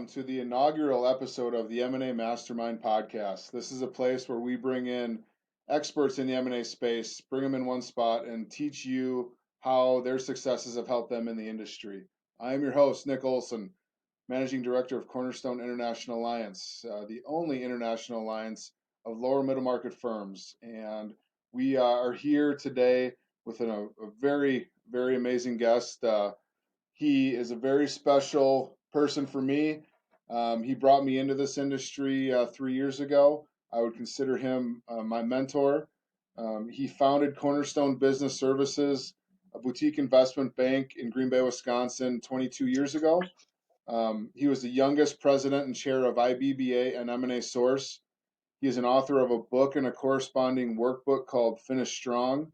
to the inaugural episode of the M&A Mastermind podcast. This is a place where we bring in experts in the M&A space, bring them in one spot, and teach you how their successes have helped them in the industry. I am your host, Nick Olson, Managing Director of Cornerstone International Alliance, the only international alliance of lower middle market firms. And we are here today with a very, very amazing guest. He is a very special person for me. He brought me into this industry 3 years ago. I would consider him my mentor. He founded Cornerstone Business Services, a boutique investment bank in Green Bay, Wisconsin, 22 years ago. He was the youngest president and chair of IBBA and M&A Source. He is an author of a book and a corresponding workbook called Finish Strong.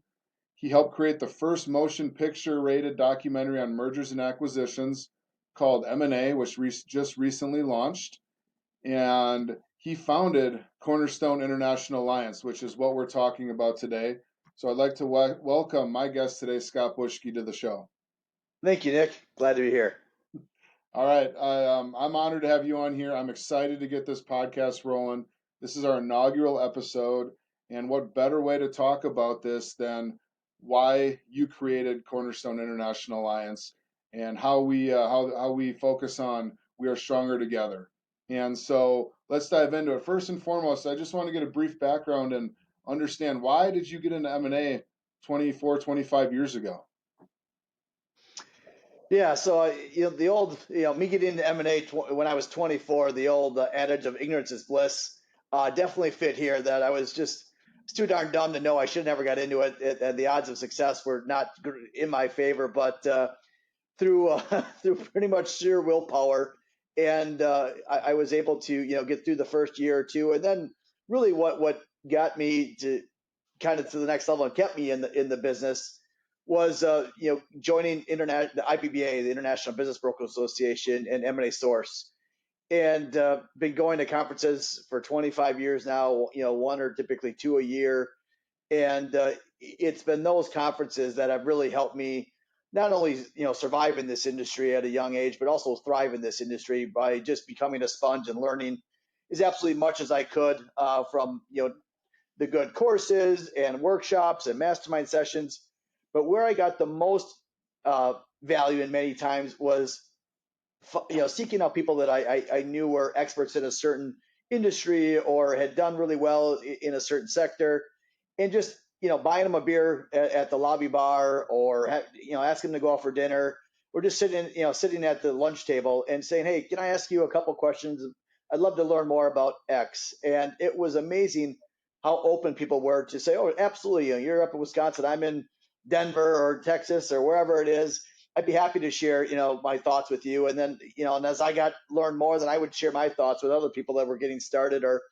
He helped create the first motion picture rated documentary on mergers and acquisitions called M&A, which just recently launched. And he founded Cornerstone International Alliance, which is what we're talking about today. So I'd like to welcome my guest today, Scott Bushke, to the show. Thank you, Nick. Glad to be here. All right. I'm honored to have you on here. I'm excited to get this podcast rolling. This is our inaugural episode. And what better way to talk about this than why you created Cornerstone International Alliance and how we focus on we are stronger together. And so let's dive into it. First and foremost, I just want to get a brief background and understand, why did you get into M&A 24, 25 years ago? Yeah, so the old, me getting into M&A when I was 24, the old adage of ignorance is bliss, definitely fit here. That I was too darn dumb to know I should have never got into it, and the odds of success were not in my favor. But through through pretty much sheer willpower, and I was able to get through the first year or two, and then really what got me to kind of to the next level and kept me in the business was joining the IBBA, the International Business Broker Association, and M&A Source, and been going to conferences for 25 years now. One or typically two a year, and it's been those conferences that have really helped me not only survive in this industry at a young age, but also thrive in this industry by just becoming a sponge and learning as absolutely much as I could from the good courses and workshops and mastermind sessions. But where I got the most value in many times was seeking out people that I knew were experts in a certain industry or had done really well in a certain sector, and just buying them a beer at the lobby bar, or asking them to go out for dinner, or just sitting at the lunch table and saying, hey, can I ask you a couple questions? I'd love to learn more about X. And it was amazing how open people were to say, oh, absolutely, you're up in Wisconsin, I'm in Denver or Texas or wherever it is. I'd be happy to share, my thoughts with you. And then, and as I learned more, then I would share my thoughts with other people that were getting started or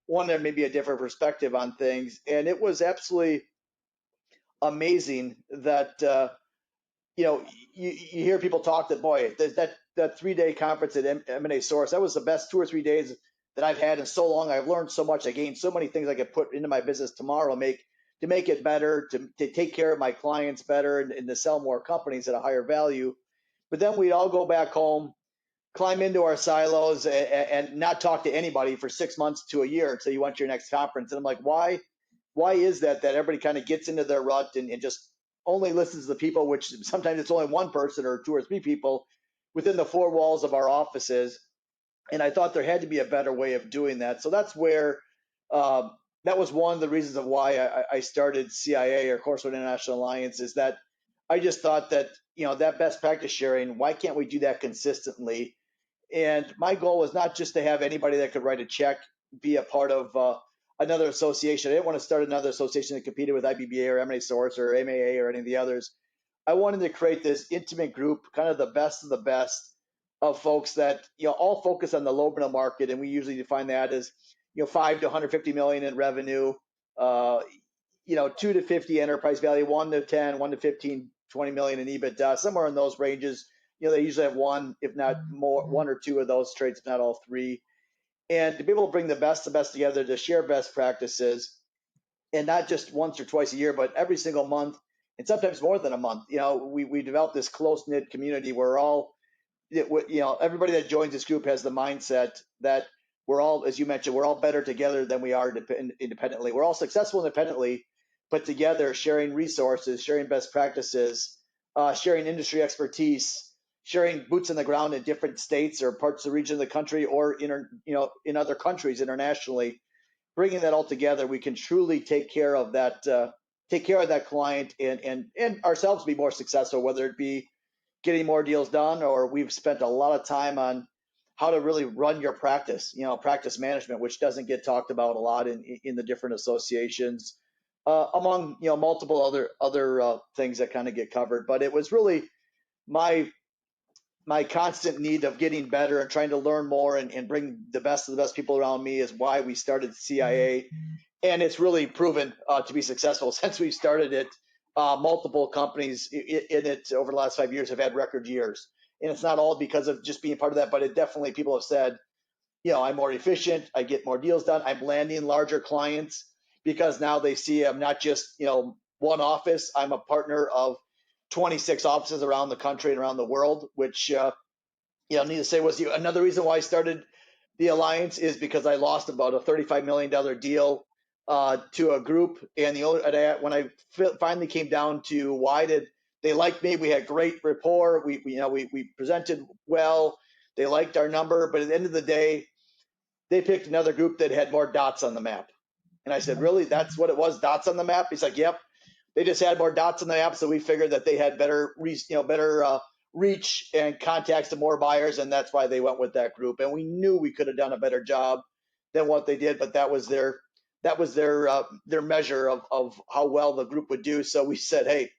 wanted maybe a different perspective on things. And it was absolutely amazing that, you hear people talk that, boy, that 3-day conference at M&A Source, that was the best 2 or 3 days that I've had in so long. I've learned so much. I gained so many things I could put into my business tomorrow, to make it better, to take care of my clients better, and to sell more companies at a higher value. But then we'd all go back home, climb into our silos, and not talk to anybody for 6 months to a year until you went to your next conference. And I'm like, why is that everybody kind of gets into their rut and just only listens to the people, which sometimes it's only one person or 2 or 3 people within the 4 walls of our offices. And I thought there had to be a better way of doing that. So that's where that was one of the reasons of why I started CIA, or Cornerstone International Alliance, is that I just thought that that best practice sharing, why can't we do that consistently? And my goal was not just to have anybody that could write a check be a part of another association. I didn't want to start another association that competed with IBBA or M&A Source or MAA or any of the others. I wanted to create this intimate group, kind of the best of the best of folks that all focus on the low middle market, and we usually define that as 5 to 150 million in revenue, 2 to 50 enterprise value, 1 to 10, 1 to 15, 20 million in EBITDA, somewhere in those ranges. They usually have one, if not more, 1 or 2 of those traits, if not all 3. And to be able to bring the best together to share best practices, and not just once or twice a year, but every single month, and sometimes more than a month. We developed this close knit community where we're all everybody that joins this group has the mindset that we're all, as you mentioned, we're all better together than we are independently. We're all successful independently, but together, sharing resources, sharing best practices, sharing industry expertise, sharing boots on the ground in different states or parts of the region of the country, or in other countries internationally. Bringing that all together, we can truly take care of that client, and ourselves be more successful, whether it be getting more deals done, or we've spent a lot of time on how to really run your practice, practice management, which doesn't get talked about a lot in the different associations, among multiple other things that kind of get covered. But it was really my my constant need of getting better and trying to learn more, and bring the best of the best people around me is why we started CIA. And it's really proven to be successful since we started it. Multiple companies in it over the last 5 years have had record years, and it's not all because of just being part of that, but it definitely, people have said, I'm more efficient, I get more deals done, I'm landing larger clients, because now they see I'm not just one office, I'm a partner of 26 offices around the country and around the world, which need to say was another reason why I started the alliance, is because I lost about a $35 million deal to a group, and when I finally came down to why did they like me, we had great rapport, we presented well, they liked our number, but at the end of the day, they picked another group that had more dots on the map. And I said, really, that's what it was, dots on the map? He's like, yep, they just had more dots on the map, so we figured that they had better reach and contacts to more buyers, and that's why they went with that group. And we knew we could have done a better job than what they did, but that was their measure of how well the group would do. So we said, hey,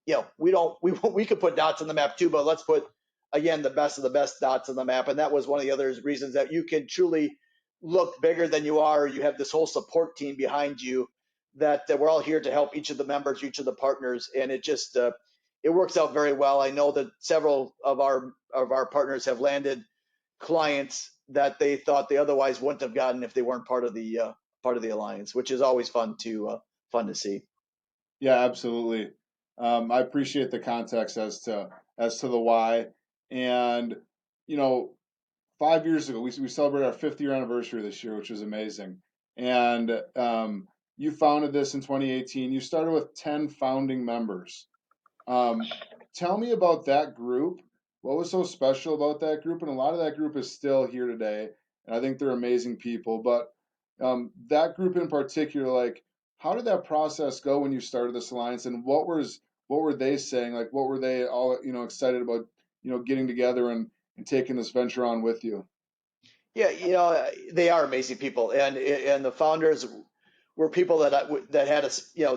we could put dots on the map too, but let's put, again, the best of the best dots on the map. And that was one of the other reasons that you can truly look bigger than you are. You have this whole support team behind you, that we're all here to help each of the members, each of the partners, and it works out very well. I know that several of our partners have landed clients that they thought they otherwise wouldn't have gotten if they weren't part of the alliance, which is always fun to see. Yeah, absolutely. I appreciate the context as to the why. And you know, 5 years ago, we celebrated our 50th year anniversary this year, which was amazing. And you founded this in 2018. You started with 10 founding members. Um, Tell me about that group. What was so special about that group? And a lot of that group is still here today, and I think they're amazing people. But that group in particular, like, how did that process go when you started this alliance, and what were they saying? Like, what were they all excited about? Getting together and taking this venture on with you. Yeah, they are amazing people, and the founders were people that had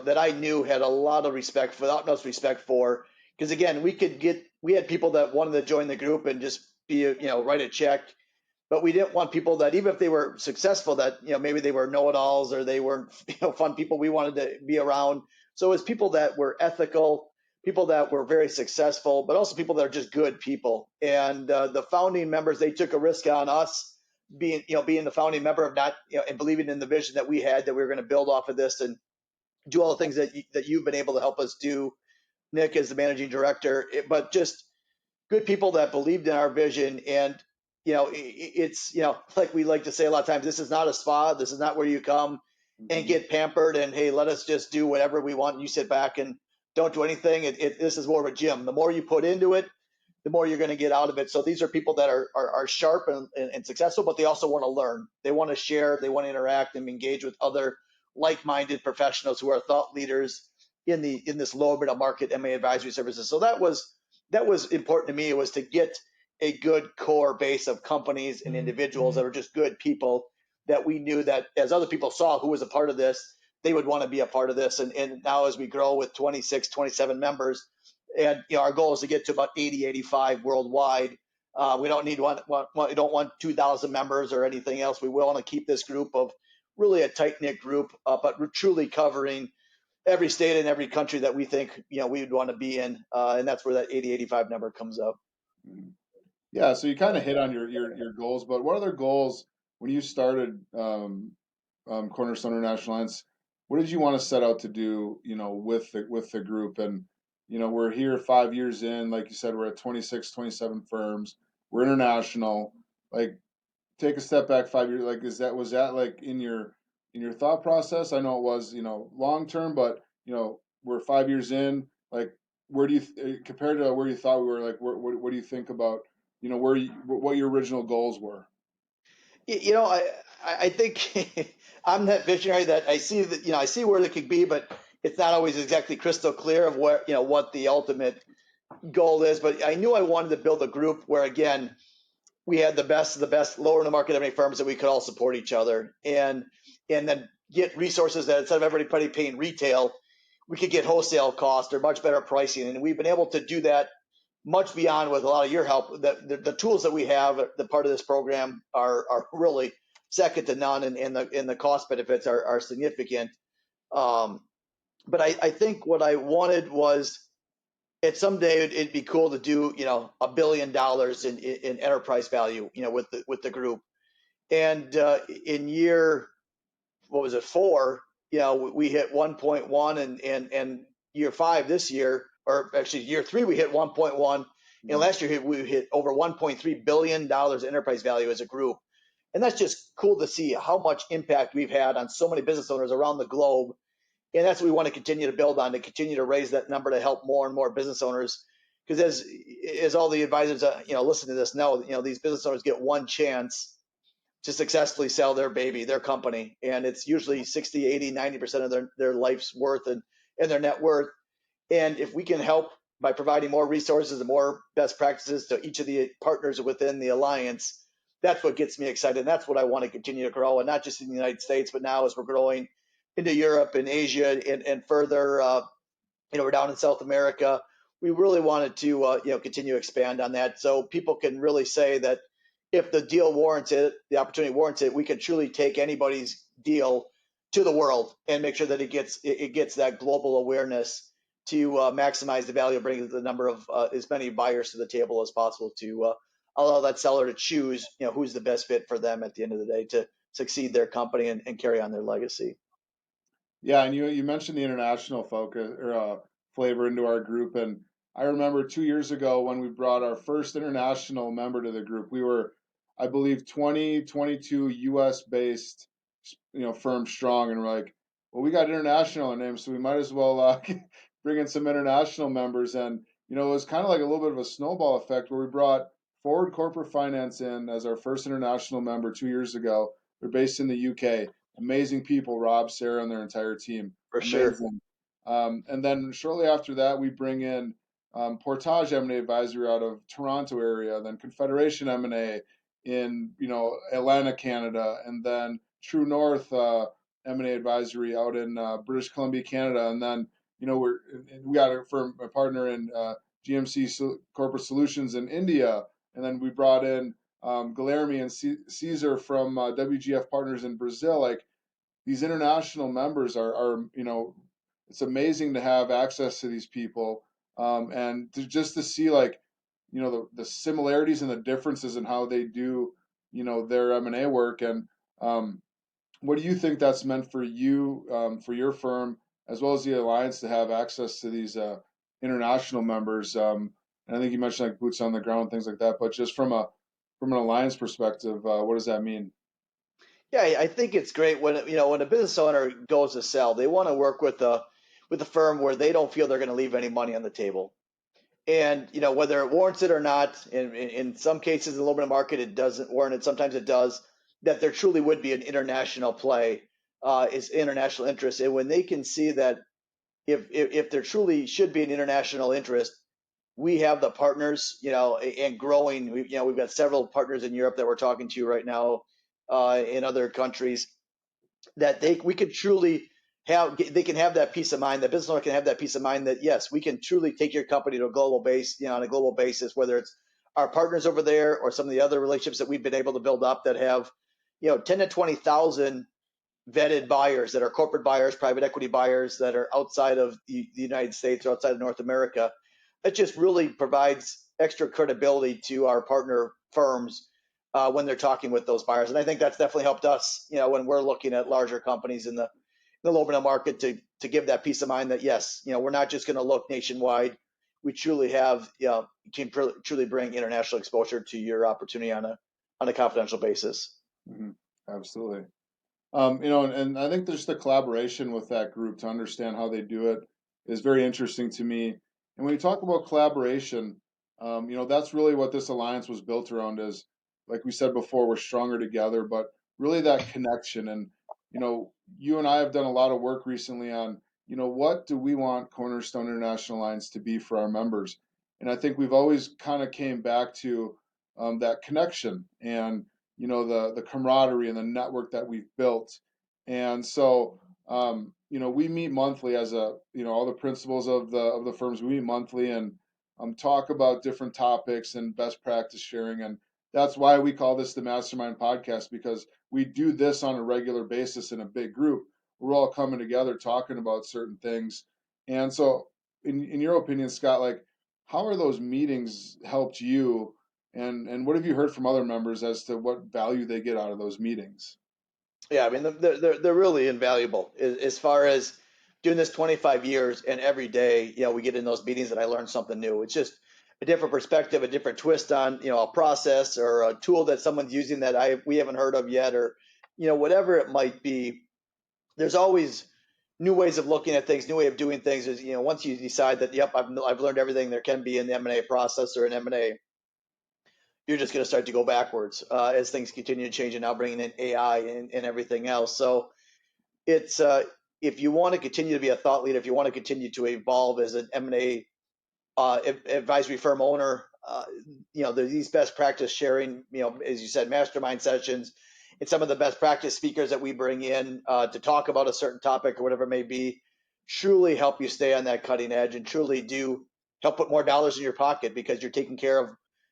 that I knew had a lot of respect for, utmost respect for, because again, we had people that wanted to join the group and just be write a check, but we didn't want people that, even if they were successful, that maybe they were know-it-alls or they weren't fun people we wanted to be around. So it was people that were ethical, people that were very successful, but also people that are just good people. And the founding members, they took a risk on us being the founding member of not and believing in the vision that we had, that we were going to build off of this and do all the things that you've been able to help us do, Nick, as the managing director. But just good people that believed in our vision. And it's like we like to say a lot of times, this is not a spa, this is not where you come and Hmm. get pampered and, hey, let us just do whatever we want and you sit back and don't do anything. This is more of a gym. The more you put into it, the more you're going to get out of it. So these are people that are sharp and successful, but they also want to learn. They want to share, they want to interact and engage with other like-minded professionals who are thought leaders in this lower middle market M&A advisory services. So that was important to me. It was to get a good core base of companies and individuals that are just good people, that we knew that as other people saw who was a part of this, they would want to be a part of this. And now as we grow with 26, 27 members, and our goal is to get to about 80, 85 worldwide. We don't need we don't want 2,000 members or anything else. We want to keep this group of really a tight knit group, but we're truly covering every state and every country that we think we would want to be in, and that's where that 80, 85 number comes up. Yeah, so you kind of hit on your goals, but what other goals when you started Cornerstone International Alliance? What did you want to set out to do, with the group? And we're here 5 years in, like you said, we're at 26, 27 firms. we're international. Like, take a step back 5 years. Like, was that like in your thought process? I know it was, long term, but we're 5 years in. Like, where do you compared to where you thought we were? Like, what do you think about what your original goals were? You know, I think I'm that visionary that I see that, I see where they could be, but it's not always exactly crystal clear of where, what the ultimate goal is. But I knew I wanted to build a group where, again, we had the best of the best lower in the market M&A firms that we could all support each other, and then get resources that instead of everybody paying retail, we could get wholesale cost or much better pricing. And we've been able to do that much beyond with a lot of your help. The tools that we have, the part of this program, are really second to none, and the cost benefits are significant. Um, but I think what I wanted was, at someday it'd be cool to do, $1 billion in enterprise value, with the group. And in year, what was it, 4, we hit 1.1, and year 5 this year, or actually year 3 we hit 1.1, and last year we hit over $1.3 billion enterprise value as a group. And that's just cool to see how much impact we've had on so many business owners around the globe. And that's what we want to continue to build on, to continue to raise that number to help more and more business owners. Because as all the advisors listen to this know, these business owners get one chance to successfully sell their baby, their company, and it's usually 60, 80, 90% of their life's worth, and their net worth. And if we can help by providing more resources and more best practices to each of the partners within the alliance, that's what gets me excited. And that's what I want to continue to grow, and not just in the United States, but now as we're growing into Europe and Asia, and further, we're down in South America. We really wanted to, continue to expand on that, so people can really say that if the deal warrants it, the opportunity warrants it, we can truly take anybody's deal to the world and make sure that it gets that global awareness to maximize the value, bringing the number of as many buyers to the table as possible, to allow that seller to choose, who's the best fit for them at the end of the day to succeed their company, and carry on their legacy. Yeah, and you mentioned the international focus or flavor into our group, and I remember 2 years ago when we brought our first international member to the group. We were, I believe, 22 U.S. based, firm strong, and we're like, well, we got international in name, so we might as well bring in some international members. And it was kind of like a little bit of a snowball effect where we brought Forward Corporate Finance in as our first international member 2 years ago. They're based in the UK. Amazing people, Rob, Sarah, and their entire team. For sure. Amazing. And then shortly after that, we bring in Portage M&A Advisory out of Toronto area, then Confederation M&A in Atlanta, Canada, and then True North M&A Advisory out in British Columbia, Canada, and then we got a partner in GMC Corporate Solutions in India, and then we brought in Guilherme and Caesar from WGF Partners in Brazil. Like, these international members are it's amazing to have access to these people, and just to see, like, the similarities and the differences in how they do their M&A work. And what do you think that's meant for you, for your firm, as well as the alliance, to have access to these international members? And I think you mentioned like boots on the ground, things like that, but just from an alliance perspective, what does that mean? Yeah, I think it's great when when a business owner goes to sell, they want to work with a firm where they don't feel they're going to leave any money on the table. And whether it warrants it or not, in some cases in the aluminum market it doesn't warrant it. Sometimes it does. That there truly would be an international play, is international interest, and when they can see that, if there truly should be an international interest, we have the partners, and growing. We've got several partners in Europe that we're talking to right now, in other countries, that we could truly they can have that peace of mind. The business owner can have that peace of mind that, yes, we can truly take your company to a global base, on a global basis, whether it's our partners over there or some of the other relationships that we've been able to build up that have, 10 to 20,000 vetted buyers that are corporate buyers, private equity buyers that are outside of the United States or outside of North America. It just really provides extra credibility to our partner firms, when they're talking with those buyers. And I think that's definitely helped us, when we're looking at larger companies in the aluminum market, to give that peace of mind that, yes, we're not just going to look nationwide. we truly have, can truly bring international exposure to your opportunity on a confidential basis. Hmm. Absolutely. And I think there's the collaboration with that group to understand how they do it is very interesting to me. And when you talk about collaboration, that's really what this alliance was built around is, like we said before, we're stronger together, but really that connection. And, you and I have done a lot of work recently on, what do we want Cornerstone International Alliance to be for our members? And I think we've always kind of came back to that connection and the camaraderie and the network that we've built. And so we meet monthly as all the principals of the firms, we meet monthly and talk about different topics and best practice sharing. And that's why we call this the Mastermind Podcast, because we do this on a regular basis in a big group. We're all coming together talking about certain things. And so in your opinion, Scott, like how are those meetings helped you, and what have you heard from other members as to what value they get out of those meetings? Yeah, I mean, they're really invaluable as far as doing this 25 years, and every day, we get in those meetings and I learn something new. It's just a different perspective, a different twist on, a process or a tool that someone's using that we haven't heard of yet, or, whatever it might be. There's always new ways of looking at things, new way of doing things. Is, once you decide that, yep, I've learned everything there can be in the M&A process or in M&A, you're just going to start to go backwards as things continue to change, and now bringing in AI and everything else. So it's if you want to continue to be a thought leader, if you want to continue to evolve as an M&A advisory firm owner, there's these best practice sharing, as you said, mastermind sessions, and some of the best practice speakers that we bring in to talk about a certain topic or whatever it may be, truly help you stay on that cutting edge and truly do help put more dollars in your pocket, because you're taking care of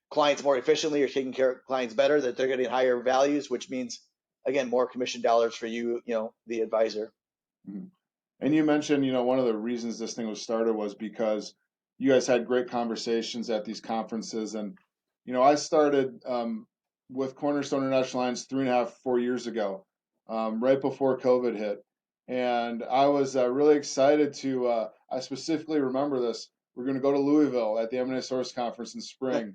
clients more efficiently, you're taking care of clients better, that they're getting higher values, which means, again, more commission dollars for you, the advisor. Mhm. And you mentioned, one of the reasons this thing was started was because you guys had great conversations at these conferences. And, I started with Cornerstone International Alliance 3.5, 4 years ago, right before COVID hit. And I was really excited I specifically remember this. We're going to go to Louisville at the M&A Source Conference in spring.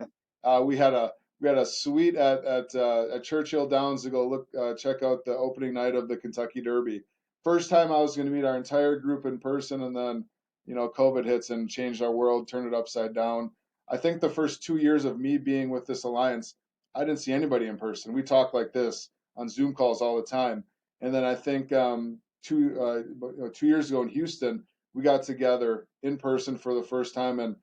We had a suite at Churchill Downs to go check out the opening night of the Kentucky Derby. First time I was going to meet our entire group in person, and then COVID hits and changed our world, turned it upside down. I think the first 2 years of me being with this alliance, I didn't see anybody in person. We talk like this on Zoom calls all the time. And then I think 2 years ago in Houston, we got together in person for the first time, and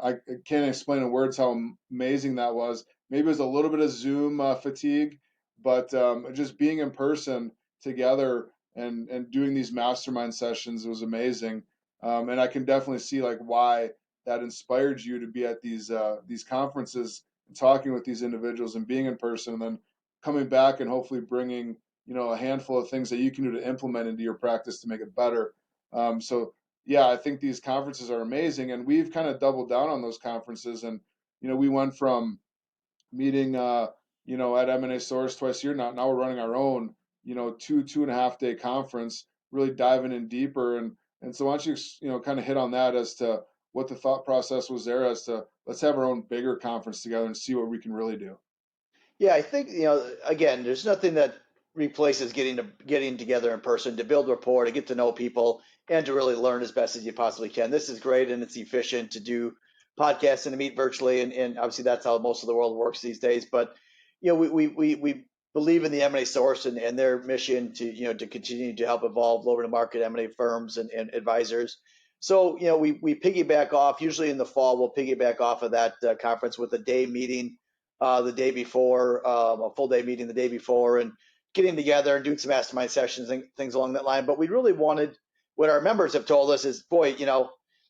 I can't explain in words how amazing that was. Maybe it was a little bit of Zoom fatigue, but just being in person together and doing these mastermind sessions was amazing. And I can definitely see like why that inspired you to be at these conferences and talking with these individuals and being in person, and then coming back and hopefully bringing a handful of things that you can do to implement into your practice to make it better. So yeah, I think these conferences are amazing, and we've kind of doubled down on those conferences. And we went from meeting at M&A Source twice a year. Now we're running our own 2.5 day conference, really diving in deeper. And so why don't you kind of hit on that as to what the thought process was there as to let's have our own bigger conference together and see what we can really do. Yeah, I think, again, there's nothing that replaces getting together in person to build rapport, to get to know people, and to really learn as best as you possibly can. This is great, and it's efficient to do podcasts and to meet virtually, and obviously that's how most of the world works these days. But we believe in the M&A Source and their mission to to continue to help evolve lower to market M&A firms and advisors. So we piggyback off, usually in the fall. We'll piggyback off of that conference with a day meeting the day before, a full day meeting the day before, and getting together and doing some mastermind sessions and things along that line. But we really wanted, what our members have told us is, boy,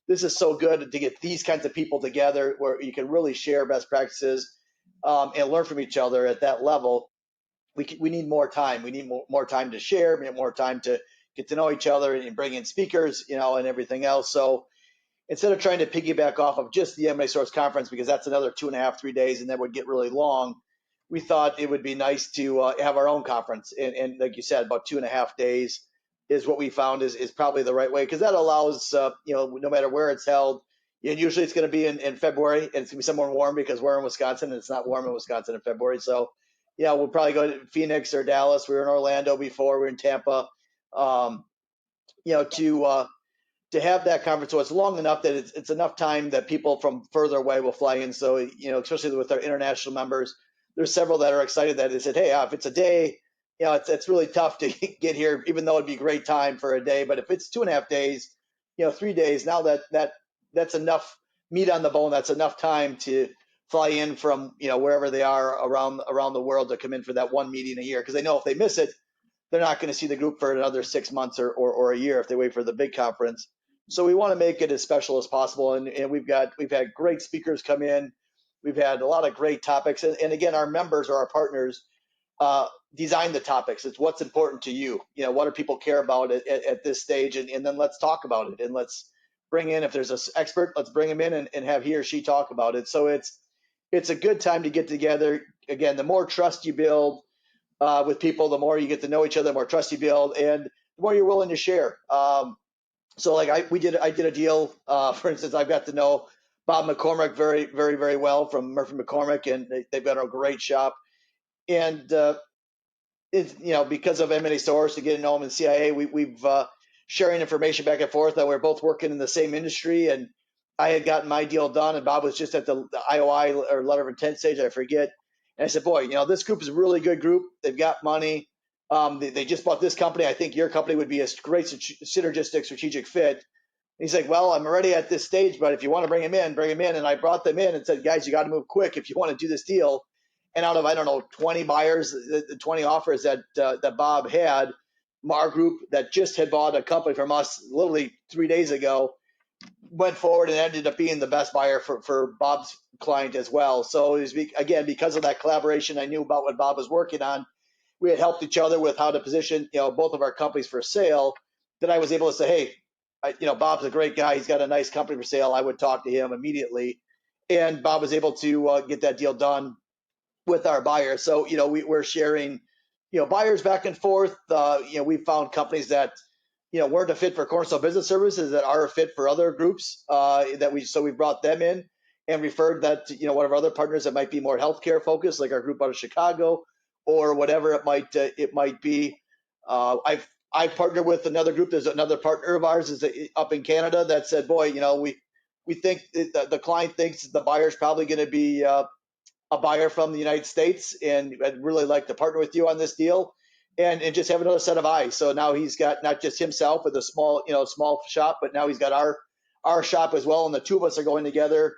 this is so good to get these kinds of people together where you can really share best practices and learn from each other at that level. We need more time. We need more time to share. We need more time to get to know each other and bring in speakers, and everything else. So instead of trying to piggyback off of just the M&A Source conference, because that's another 2.5, 3 days, and that would get really long, we thought it would be nice to have our own conference. And like you said, about 2.5 days is what we found is probably the right way, because that allows, no matter where it's held, And usually it's going to be in February, and it's going to be somewhere warm because we're in Wisconsin and it's not warm in Wisconsin in February. So, yeah, we'll probably go to Phoenix or Dallas. We were in Orlando before. We were in Tampa. Um, you know, to have that conference, so it's long enough that it's enough time that people from further away will fly in. So, especially with our international members, there's several that are excited that they said, hey, if it's a day, it's really tough to get here, even though it'd be a great time for a day. But if it's 2.5 days, 3 days, now that's enough meat on the bone. That's enough time to fly in from wherever they are around the world to come in for that one meeting a year, because they know if they miss it, they're not going to see the group for another 6 months or a year if they wait for the big conference. So we want to make it as special as possible, and we've had great speakers come in. We've had a lot of great topics, and again, our members or our partners design the topics. It's what's important to you. What do people care about at this stage, and then let's talk about it, and let's bring in, if there's an expert, let's bring him in and have he or she talk about it. So it's a good time to get together. Again, the more trust you build with people, the more you get to know each other, the more trust you build, and the more you're willing to share. So like I did a deal. For instance, I've got to know Bob McCormick very, very, very well from Murphy McCormick, and they've got a great shop. And it's because of M&A Source to get to know them in CIA, we've sharing information back and forth. That we're both working in the same industry, and I had gotten my deal done, and Bob was just at the IOI or letter of intent stage, I forget. And I said, boy, this group is a really good group. They've got money. They just bought this company. I think your company would be a great synergistic strategic fit. He's like, well, I'm already at this stage, but if you want to bring him in, bring him in. And I brought them in and said, guys, you got to move quick if you want to do this deal. And out of, I don't know, 20 buyers, the 20 offers that Bob had, our group that just had bought a company from us literally 3 days ago went forward and ended up being the best buyer for Bob's client as well. So it was, again, because of that collaboration, I knew about what Bob was working on. We had helped each other with how to position, both of our companies for sale. That I was able to say, hey, Bob's a great guy. He's got a nice company for sale. I would talk to him immediately, and Bob was able to get that deal done with our buyers. So we're sharing, buyers back and forth. We found companies that weren't a fit for Cornerstone Business Services that are a fit for other groups we brought them in and referred that to one of our other partners that might be more healthcare focused, like our group out of Chicago or whatever it might be. I've partnered with another group. There's another partner of ours is up in Canada that said, boy, we think the client thinks the buyer's probably going to be a buyer from the United States, and I'd really like to partner with you on this deal, and just have another set of eyes. So now he's got not just himself with a small shop, but now he's got our shop as well, and the two of us are going together.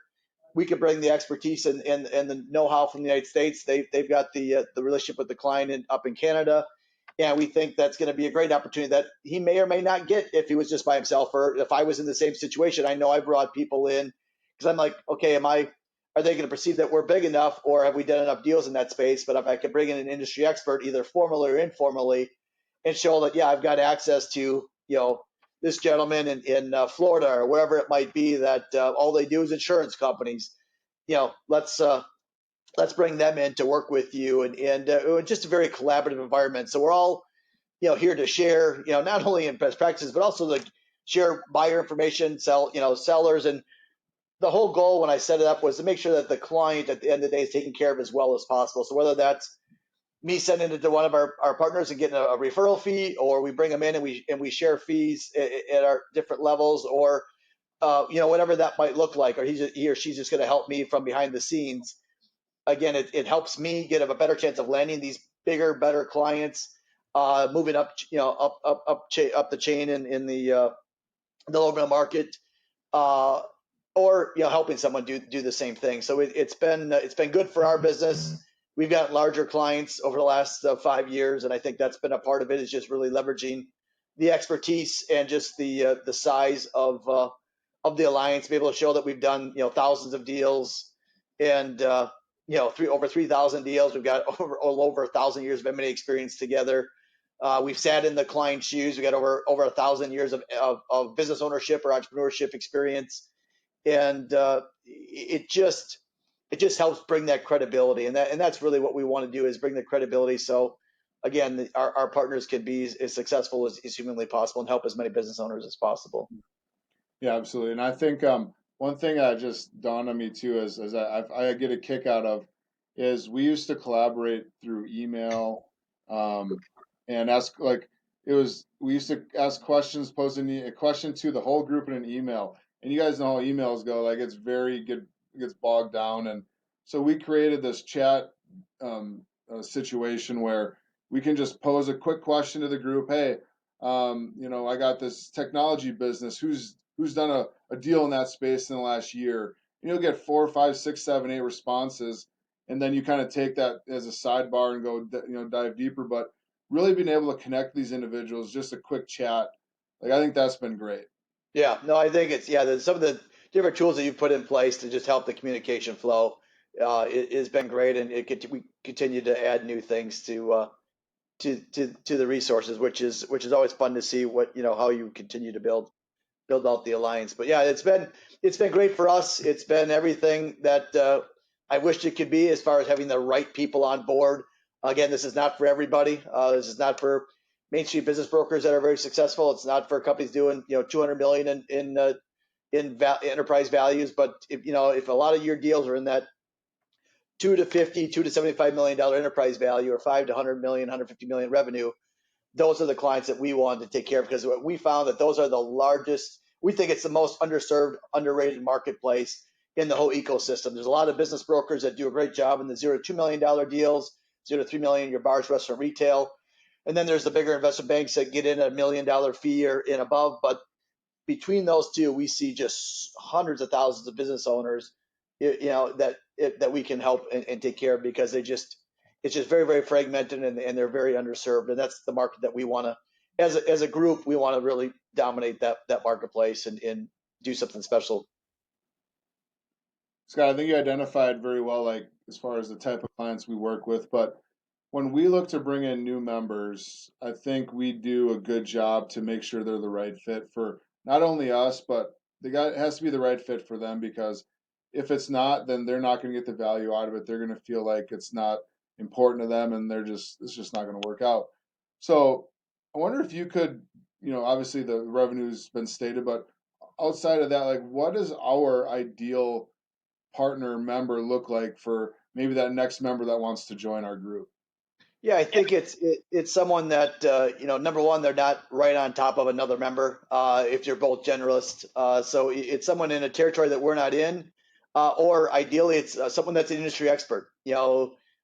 We could bring the expertise and the know-how from the United States. They've got the relationship with the client up in Canada, and we think that's going to be a great opportunity that he may or may not get if he was just by himself, or if I was in the same situation. I know I brought people in because I'm like, okay, are they going to perceive that we're big enough, or have we done enough deals in that space? But if I could bring in an industry expert, either formally or informally, and show that, yeah, I've got access to, this gentleman in Florida or wherever it might be, that all they do is insurance companies, let's bring them in to work with you, and just a very collaborative environment. So we're all, here to share, not only in best practices, but also to share buyer information, sellers, and the whole goal when I set it up was to make sure that the client at the end of the day is taken care of as well as possible. So whether that's me sending it to one of our partners and getting a referral fee, or we bring them in and we share fees at our different levels, or whatever that might look like, or he or she's just going to help me from behind the scenes. Again, it helps me get a better chance of landing these bigger, better clients, moving up, up the chain in the low middle market. Or helping someone do the same thing. So it's been good for our business. We've got larger clients over the last 5 years, and I think that's been a part of it, is just really leveraging the expertise and just the size of the alliance, be able to show that we've done thousands of deals, and over 3,000 deals. We've got over 1,000 years of M&A experience together. We've sat in the client's shoes. We got over 1,000 years of business ownership or entrepreneurship experience, and it just helps bring that credibility, and that's really what we want to do, is bring the credibility. So again, our partners can be as successful as humanly possible and help as many business owners as possible. Yeah, absolutely. And I think one thing that just dawned on me too is I get a kick out of is we used to collaborate through email, um, and ask like it was we used to ask questions, posing a question to the whole group in an email, and you guys know how emails go. Like it's very good, it gets bogged down, and so we created this chat situation where we can just pose a quick question to the group. Hey, I got this technology business. Who's done a deal in that space in the last year? And you'll get 4, 5, 6, 7, 8 responses, and then you kind of take that as a sidebar and go, dive deeper. But really being able to connect these individuals, just a quick chat, like I think that's been great. Yeah, no, I think it's there's some of the different tools that you've put in place to just help the communication flow. It has been great, and we continue to add new things to the resources, which is always fun to see what how you continue to build out the alliance. But yeah, it's been great for us. It's been everything that I wished it could be as far as having the right people on board. Again, this is not for everybody. This is not for Main Street business brokers that are very successful. It's not for companies doing 200 million in enterprise values. But if a lot of your deals are in that 2 to 50, $2 to $75 million enterprise value, or 5 to 100 million, 150 million revenue, those are the clients that we want to take care of, because we found that those are the largest. We think it's the most underserved, underrated marketplace in the whole ecosystem. There's a lot of business brokers that do a great job in the $0 to $2 million deals, $0 to $3 million, your bars, restaurant, retail. And then there's the bigger investment banks that get in $1 million fee or in above. But between those two, we see just hundreds of thousands of business owners, that we can help and take care of, because it's just very, very fragmented, and they're very underserved. And that's the market that we want to, as a group, we want to really dominate that marketplace and do something special. Scott, I think you identified very well, like as far as the type of clients we work with. But when we look to bring in new members, I think we do a good job to make sure they're the right fit for not only us, but the guy it has to be the right fit for them, because if it's not, then they're not going to get the value out of it. They're going to feel like it's not important to them, and it's just not going to work out. So I wonder if you could, obviously the revenue's been stated, but outside of that, like what does our ideal partner member look like for maybe that next member that wants to join our group? Yeah, I think it's someone that number one, they're not right on top of another member. If you're both generalists, so it's someone in a territory that we're not in, or ideally, it's someone that's an industry expert.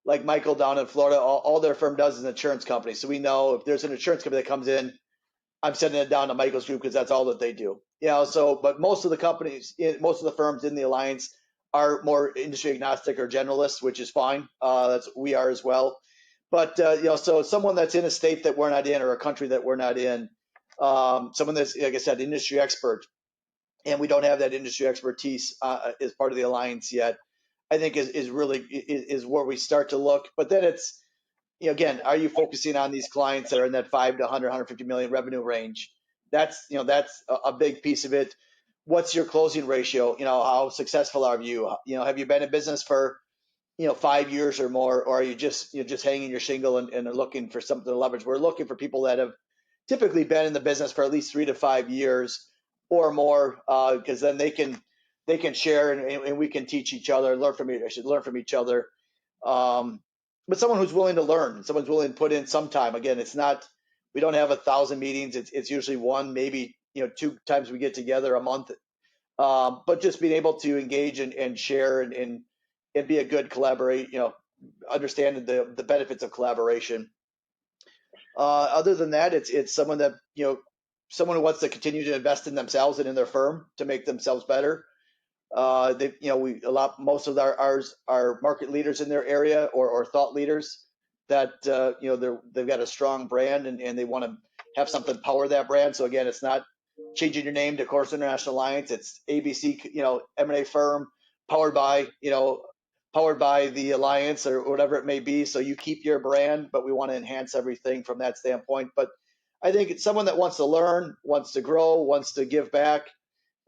Like Michael down in Florida, all their firm does is an insurance company. So we know if there's an insurance company that comes in, I'm sending it down to Michael's group, because that's all that they do. But most of the companies, most of the firms in the alliance are more industry agnostic or generalists, which is fine. That's we are as well. But so someone that's in a state that we're not in, or a country that we're not in, someone that's, like I said, industry expert, and we don't have that industry expertise as part of the alliance yet. I think is really is where we start to look. But then it's, again, are you focusing on these clients that are in that 5 to 100, 150 million revenue range? That's a big piece of it. What's your closing ratio? How successful are you? Have you been in business for 5 years or more, or are you just hanging your shingle and looking for something to leverage? We're looking for people that have typically been in the business for at least 3 to 5 years or more, because then they can share, and we can teach each other, learn from each other. Um, but someone who's willing to learn, someone's willing to put in some time. Again, it's not, we don't have 1,000 meetings. It's usually one, maybe 2 times we get together a month. But just being able to engage and share and be a good collaborate, understanding the benefits of collaboration. Other than that, it's someone that someone who wants to continue to invest in themselves and in their firm to make themselves better. They, we a lot most of ours are market leaders in their area, or thought leaders that they've got a strong brand, and they want to have something power that brand. So again, it's not changing your name to Chorus International Alliance. It's ABC, M&A firm powered by the alliance, or whatever it may be. So you keep your brand, but we want to enhance everything from that standpoint. But I think it's someone that wants to learn, wants to grow, wants to give back,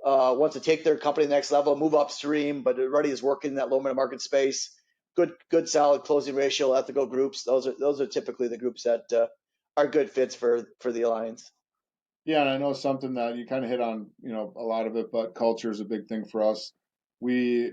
wants to take their company to the next level, move upstream, but already is working in that low middle market space. Good, solid closing ratio, ethical groups. Those are typically the groups that are good fits for the alliance. Yeah, and I know something that you kind of hit on, a lot of it, but culture is a big thing for us. We,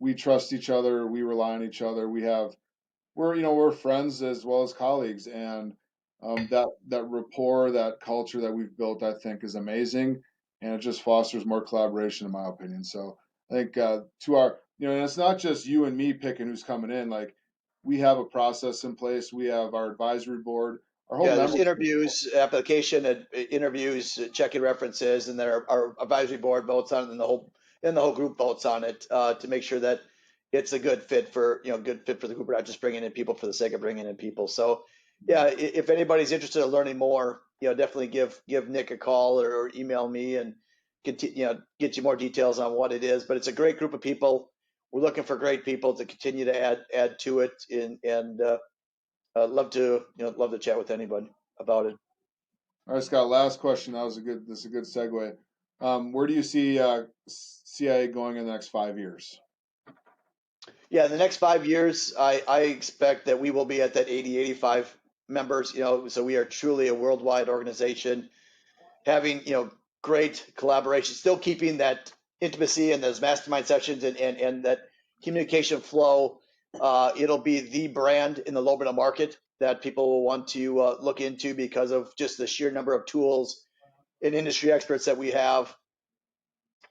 we trust each other, we rely on each other. We're friends as well as colleagues, and that rapport, that culture that we've built, I think, is amazing, and it just fosters more collaboration, in my opinion. So I think to our, and it's not just you and me picking who's coming in. Like we have a process in place. We have our advisory board, our whole Yeah, there's membership. interviews, application and interviews, checking references, and then our advisory board votes on it, and the whole group votes on it to make sure that it's a good fit for the group. We're not just bringing in people for the sake of bringing in people. So, yeah, if anybody's interested in learning more, definitely give Nick a call or email me and get you more details on what it is. But it's a great group of people. We're looking for great people to continue to add to it, and love to chat with anybody about it. All right, Scott. Last question. This is a good segue. Where do you see CIA going in the next 5 years? Yeah, in the next 5 years, I expect that we will be at that 80, 85 members. So we are truly a worldwide organization, having great collaboration, still keeping that intimacy and those mastermind sessions and that communication flow. It'll be the brand in the low middle market that people will want to look into because of just the sheer number of tools and industry experts that we have,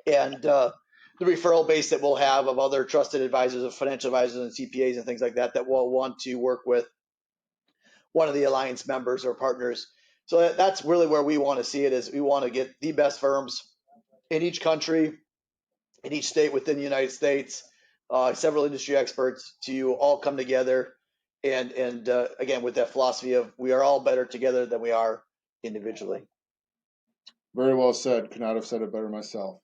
and the referral base that we'll have of other trusted advisors, of financial advisors and CPAs and things like that, that will want to work with one of the alliance members or partners. So that's really where we want to see it. Is we want to get the best firms in each country, in each state within the United States, several industry experts to all come together, and again with that philosophy of we are all better together than we are individually. Very well said. Could not have said it better myself.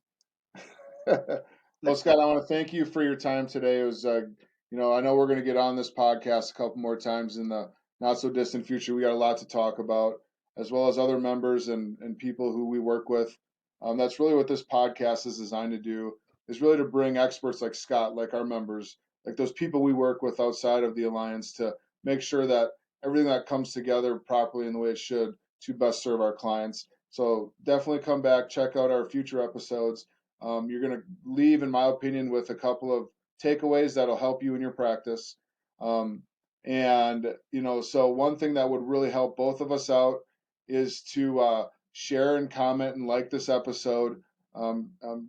Well, Scott, I want to thank you for your time today. It was, I know we're going to get on this podcast a couple more times in the not so distant future. We got a lot to talk about, as well as other members and people who we work with. That's really what this podcast is designed to do, is really to bring experts like Scott, like our members, like those people we work with outside of the Alliance, to make sure that everything that comes together properly in the way it should to best serve our clients. So definitely come back, check out our future episodes. You're going to leave, in my opinion, with a couple of takeaways that'll help you in your practice. So one thing that would really help both of us out is to share and comment and like this episode.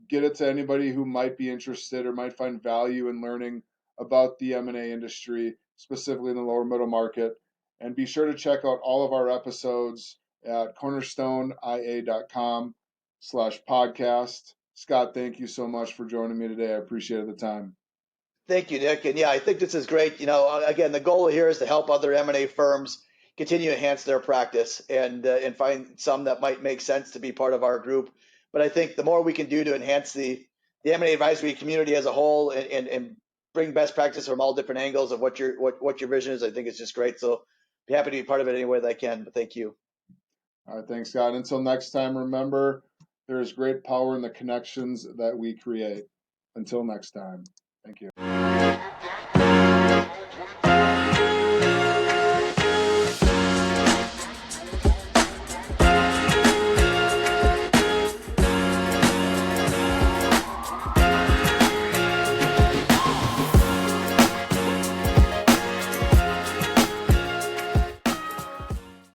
Get it to anybody who might be interested or might find value in learning about the M&A industry, specifically in the lower middle market. And be sure to check out all of our episodes at cornerstoneia.com/podcast. Scott, thank you so much for joining me today. I appreciated the time. Thank you, Nick. And yeah, I think this is great. Again, the goal here is to help other M&A firms continue to enhance their practice and find some that might make sense to be part of our group. But I think the more we can do to enhance the M&A advisory community as a whole and bring best practice from all different angles of what your vision is, I think it's just great. So be happy to be part of it any way that I can. But thank you. All right, thanks, Scott. Until next time, remember, there is great power in the connections that we create. Until next time, thank you.